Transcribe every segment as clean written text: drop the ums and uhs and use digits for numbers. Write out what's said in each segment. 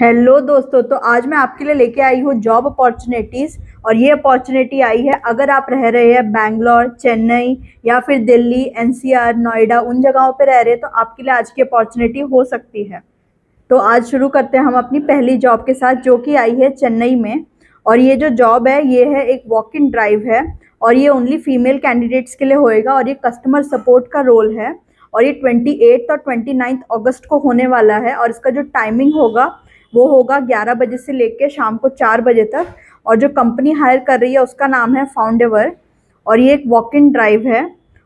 Hello दोस्तों, तो आज मैं आपके लिए लेके आई हूँ जॉब अपॉर्चुनिटीज़। और ये अपॉर्चुनिटी आई है अगर आप रह रहे हैं बैंगलोर, चेन्नई या फिर दिल्ली, एनसीआर, नोएडा, उन जगहों पे रह रहे हैं तो आपके लिए आज की अपॉर्चुनिटी हो सकती है। तो आज शुरू करते हैं हम अपनी पहली जॉब के साथ, जो कि आई है चेन्नई में। और ये जो जॉब है ये है एक वॉक इन ड्राइव है और ये ओनली फीमेल कैंडिडेट्स के लिए होएगा और ये कस्टमर सपोर्ट का रोल है। और ये 28 और 29 अगस्त को होने वाला है और इसका जो टाइमिंग होगा वो होगा 11 बजे से लेकर शाम को 4 बजे तक। और जो कंपनी हायर कर रही है उसका नाम है फाउंडेवर और ये एक वॉक इन ड्राइव है।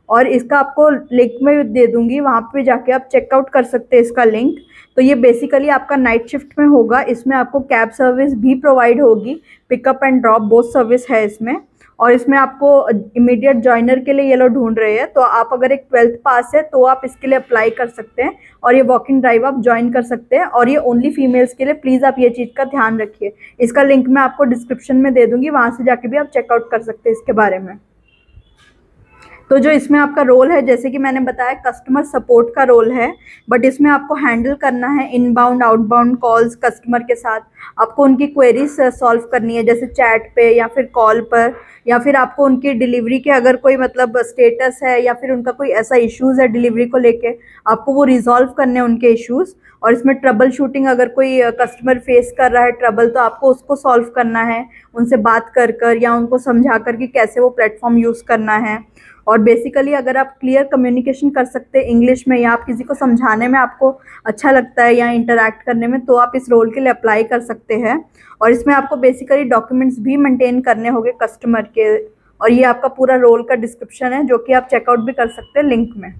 और इसका आपको लिंक में दे दूंगी, वहाँ पे जाके आप चेकआउट कर सकते हैं इसका लिंक। तो ये बेसिकली आपका नाइट शिफ्ट में होगा। इसमें आपको कैब सर्विस भी प्रोवाइड होगी, pickup and drop both service है इसमें। और इसमें आपको इमीडिएट जॉइनर के लिए ये लोग ढूंढ रहे हैं, तो आप अगर एक 12th पास है तो आप इसके लिए अप्लाई कर सकते हैं और ये वॉक इन ड्राइव आप ज्वाइन कर सकते हैं। और ये ओनली फीमेल्स के लिए, प्लीज़ आप ये चीज़ का ध्यान रखिए। इसका लिंक मैं आपको डिस्क्रिप्शन में दे दूँगी, वहाँ से जाके भी आप चेकआउट कर सकते हैं इसके बारे में। तो जो इसमें आपका रोल है, जैसे कि मैंने बताया, कस्टमर सपोर्ट का रोल है। बट इसमें आपको हैंडल करना है इनबाउंड आउटबाउंड कॉल्स कस्टमर के साथ। आपको उनकी क्वेरीज सॉल्व करनी है, जैसे चैट पे या फिर कॉल पर, या फिर आपको उनकी डिलीवरी के अगर कोई मतलब स्टेटस है या फिर उनका कोई ऐसा इश्यूज़ है डिलीवरी को लेके, आपको वो रिजॉल्व करने हैं उनके इश्यूज़। और इसमें ट्रबल शूटिंग, अगर कोई कस्टमर फेस कर रहा है ट्रबल तो आपको उसको सॉल्व करना है उनसे बात कर कर या उनको समझा कर कि कैसे वो प्लेटफॉर्म यूज़ करना है। और बेसिकली अगर आप क्लियर कम्युनिकेशन कर सकते हैं इंग्लिश में, या आप किसी को समझाने में आपको अच्छा लगता है या इंटरैक्ट करने में, तो आप इस रोल के लिए अप्लाई कर सकते हैं। और इसमें आपको बेसिकली डॉक्यूमेंट्स भी मेंटेन करने होंगे कस्टमर के। और ये आपका पूरा रोल का डिस्क्रिप्शन है, जो कि आप चेकआउट भी कर सकते हैं लिंक में।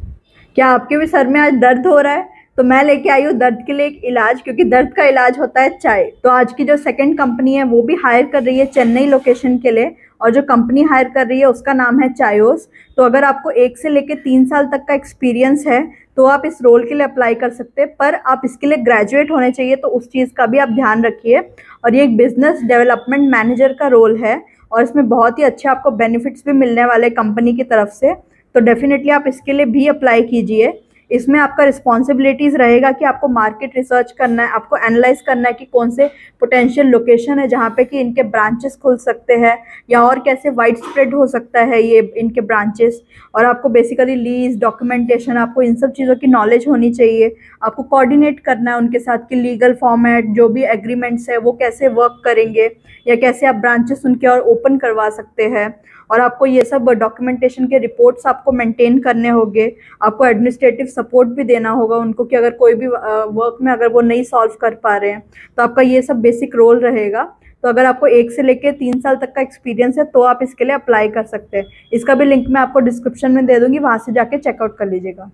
क्या आपके भी सर में आज दर्द हो रहा है? तो मैं लेके आई हूँ दर्द के लिए एक इलाज, क्योंकि दर्द का इलाज होता है चाय। तो आज की जो सेकंड कंपनी है वो भी हायर कर रही है चेन्नई लोकेशन के लिए, और जो कंपनी हायर कर रही है उसका नाम है चायोस। तो अगर आपको 1 से लेकर 3 साल तक का एक्सपीरियंस है तो आप इस रोल के लिए अप्लाई कर सकते हैं, पर आप इसके लिए ग्रेजुएट होने चाहिए, तो उस चीज़ का भी आप ध्यान रखिए। और ये एक बिजनेस डेवलपमेंट मैनेजर का रोल है और इसमें बहुत ही अच्छे आपको बेनिफिट्स भी मिलने वाले कंपनी की तरफ से। तो डेफिनेटली आप इसके लिए भी अप्लाई कीजिए। इसमें आपका रिस्पॉन्सिबिलिटीज़ रहेगा कि आपको मार्केट रिसर्च करना है, आपको एनालाइज करना है कि कौन से पोटेंशियल लोकेशन है जहाँ पे कि इनके ब्रांचेस खुल सकते हैं, या और कैसे वाइड स्प्रेड हो सकता है ये इनके ब्रांचेस। और आपको बेसिकली लीज, डॉक्यूमेंटेशन, आपको इन सब चीज़ों की नॉलेज होनी चाहिए। आपको कोऑर्डिनेट करना है उनके साथ कि लीगल फॉर्मेट, जो भी एग्रीमेंट्स है वो कैसे वर्क करेंगे, या कैसे आप ब्रांचेस उनके और ओपन करवा सकते हैं। और आपको ये सब डॉक्यूमेंटेशन के रिपोर्ट्स आपको मेंटेन करने होंगे। आपको एडमिनिस्ट्रेटिव सपोर्ट भी देना होगा उनको कि अगर कोई भी वर्क में अगर वो नहीं सॉल्व कर पा रहे हैं, तो आपका ये सब बेसिक रोल रहेगा। तो अगर आपको 1 से लेकर 3 साल तक का एक्सपीरियंस है तो आप इसके लिए अप्लाई कर सकते हैं। इसका भी लिंक मैं आपको डिस्क्रिप्शन में दे दूँगी, वहाँ से जाके चेकआउट कर लीजिएगा।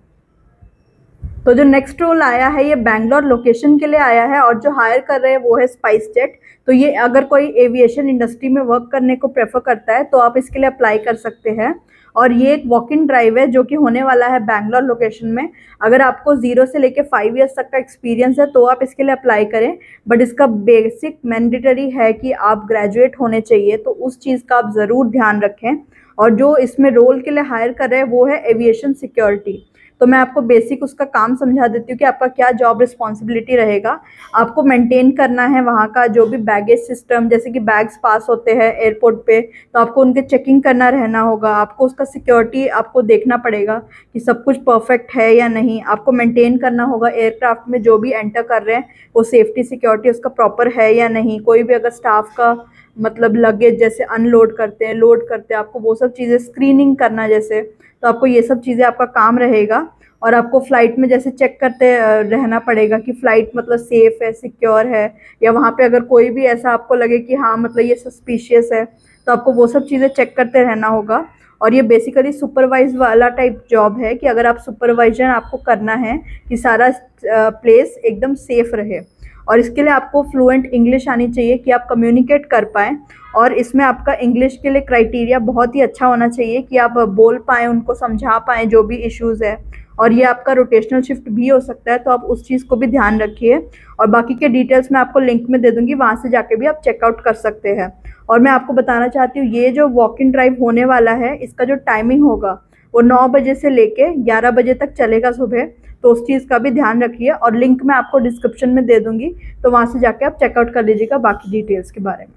तो जो नेक्स्ट रोल आया है ये बैंगलोर लोकेशन के लिए आया है और जो हायर कर रहे हैं वो है स्पाइस जेट। तो ये अगर कोई एविएशन इंडस्ट्री में वर्क करने को प्रेफर करता है तो आप इसके लिए अप्लाई कर सकते हैं। और ये एक वॉक इन ड्राइव है जो कि होने वाला है बैंगलोर लोकेशन में। अगर आपको 0 से लेकर 5 ईयर्स तक का एक्सपीरियंस है तो आप इसके लिए अप्लाई करें, बट इसका बेसिक मैंडेटरी है कि आप ग्रेजुएट होने चाहिए, तो उस चीज़ का आप ज़रूर ध्यान रखें। और जो इसमें रोल के लिए हायर कर रहे हैं वो है एविएशन सिक्योरिटी। तो मैं आपको बेसिक उसका काम समझा देती हूँ कि आपका क्या जॉब रिस्पॉन्सिबिलिटी रहेगा। आपको मेंटेन करना है वहाँ का जो भी बैगेज सिस्टम, जैसे कि बैग्स पास होते हैं एयरपोर्ट पे, तो आपको उनके चेकिंग करना रहना होगा। आपको उसका सिक्योरिटी आपको देखना पड़ेगा कि सब कुछ परफेक्ट है या नहीं। आपको मेंटेन करना होगा एयरक्राफ्ट में जो भी एंटर कर रहे हैं वो सेफ्टी सिक्योरिटी उसका प्रॉपर है या नहीं। कोई भी अगर स्टाफ का मतलब लगेज जैसे अनलोड करते हैं, लोड करते हैं, आपको वो सब चीज़ें स्क्रीनिंग करना जैसे, तो आपको ये सब चीज़ें आपका काम रहेगा। और आपको फ़्लाइट में जैसे चेक करते रहना पड़ेगा कि फ़्लाइट मतलब सेफ़ है, सिक्योर है, या वहाँ पे अगर कोई भी ऐसा आपको लगे कि हाँ मतलब ये सस्पिशियस है, तो आपको वो सब चीज़ें चेक करते रहना होगा। और ये बेसिकली सुपरवाइज वाला टाइप जॉब है कि अगर आप सुपरवाइजन आपको करना है कि सारा प्लेस एकदम सेफ़ रहे। और इसके लिए आपको फ्लुएंट इंग्लिश आनी चाहिए कि आप कम्युनिकेट कर पाएँ। और इसमें आपका इंग्लिश के लिए क्राइटेरिया बहुत ही अच्छा होना चाहिए कि आप बोल पाएँ, उनको समझा पाएँ जो भी इश्यूज़ है। और ये आपका रोटेशनल शिफ्ट भी हो सकता है, तो आप उस चीज़ को भी ध्यान रखिए। और बाकी के डिटेल्स मैं आपको लिंक में दे दूँगी, वहाँ से जाके भी आप चेकआउट कर सकते हैं। और मैं आपको बताना चाहती हूँ ये जो वॉक इन ड्राइव होने वाला है इसका जो टाइमिंग होगा वो 9 बजे से लेके 11 बजे तक चलेगा सुबह। तो उस चीज़ का भी ध्यान रखिए। और लिंक मैं आपको डिस्क्रिप्शन में दे दूँगी, तो वहाँ से जाके आप चेकआउट कर लीजिएगा बाकी डिटेल्स के बारे में।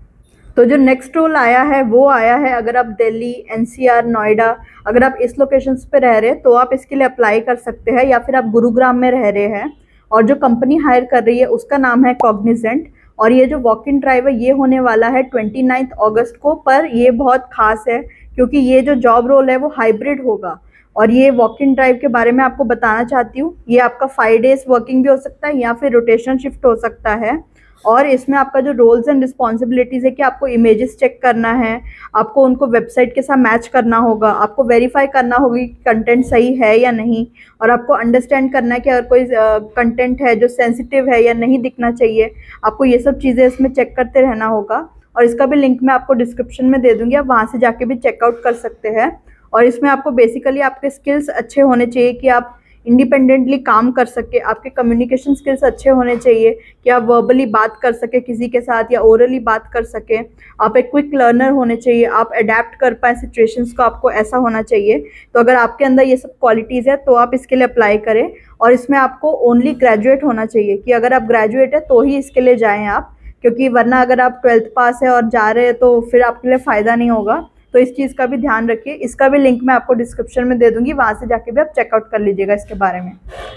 तो जो नेक्स्ट रोल आया है वो आया है, अगर आप दिल्ली, एनसीआर, नोएडा, अगर आप इस लोकेशंस पे रह रहे हैं तो आप इसके लिए अप्लाई कर सकते हैं, या फिर आप गुरुग्राम में रह रहे हैं और जो कंपनी हायर कर रही है उसका नाम है कॉग्निजेंट। और ये जो वॉक इन ड्राइव है ये होने वाला है 29 अगस्त को, पर ये बहुत खास है क्योंकि ये जो जॉब रोल है वो हाइब्रिड होगा। और ये वॉक इन ड्राइव के बारे में आपको बताना चाहती हूँ, ये आपका 5 डेज वर्किंग भी हो सकता है या फिर रोटेशन शिफ्ट हो सकता है। और इसमें आपका जो रोल्स एंड रिस्पॉन्सिबिलिटीज़ है कि आपको इमेजेस चेक करना है, आपको उनको वेबसाइट के साथ मैच करना होगा, आपको वेरीफाई करना होगा कि कंटेंट सही है या नहीं, और आपको अंडरस्टैंड करना है कि अगर कोई कंटेंट है जो सेंसिटिव है या नहीं दिखना चाहिए, आपको ये सब चीज़ें इसमें चेक करते रहना होगा। और इसका भी लिंक मैं आपको डिस्क्रिप्शन में दे दूँगी, आप वहाँ से जाके भी चेकआउट कर सकते हैं। और इसमें आपको बेसिकली आपके स्किल्स अच्छे होने चाहिए कि आप इंडिपेंडेंटली काम कर सके, आपके कम्युनिकेशन स्किल्स अच्छे होने चाहिए कि आप वर्बली बात कर सके किसी के साथ या ओरली बात कर सके, आप एक क्विक लर्नर होने चाहिए, आप अडेप्ट कर पाए सिचुएशंस को, आपको ऐसा होना चाहिए। तो अगर आपके अंदर ये सब क्वालिटीज़ है तो आप इसके लिए अप्लाई करें। और इसमें आपको ओनली ग्रेजुएट होना चाहिए कि अगर आप ग्रेजुएट है तो ही इसके लिए जाएँ आप, क्योंकि वरना अगर आप 12th पास है और जा रहे हैं तो फिर आपके लिए फ़ायदा नहीं होगा। तो इस चीज़ का भी ध्यान रखिए। इसका भी लिंक मैं आपको डिस्क्रिप्शन में दे दूँगी, वहाँ से जाके भी आप चेकआउट कर लीजिएगा इसके बारे में।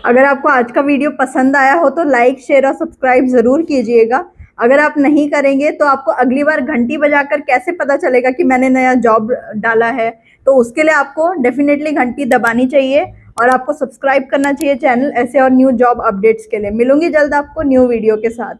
अगर आपको आज का वीडियो पसंद आया हो तो लाइक, शेयर और सब्सक्राइब ज़रूर कीजिएगा। अगर आप नहीं करेंगे तो आपको अगली बार घंटी बजाकर कैसे पता चलेगा कि मैंने नया जॉब डाला है, तो उसके लिए आपको डेफिनेटली घंटी दबानी चाहिए और आपको सब्सक्राइब करना चाहिए चैनल ऐसे और न्यू जॉब अपडेट्स के लिए। मिलूंगी जल्द आपको न्यू वीडियो के साथ।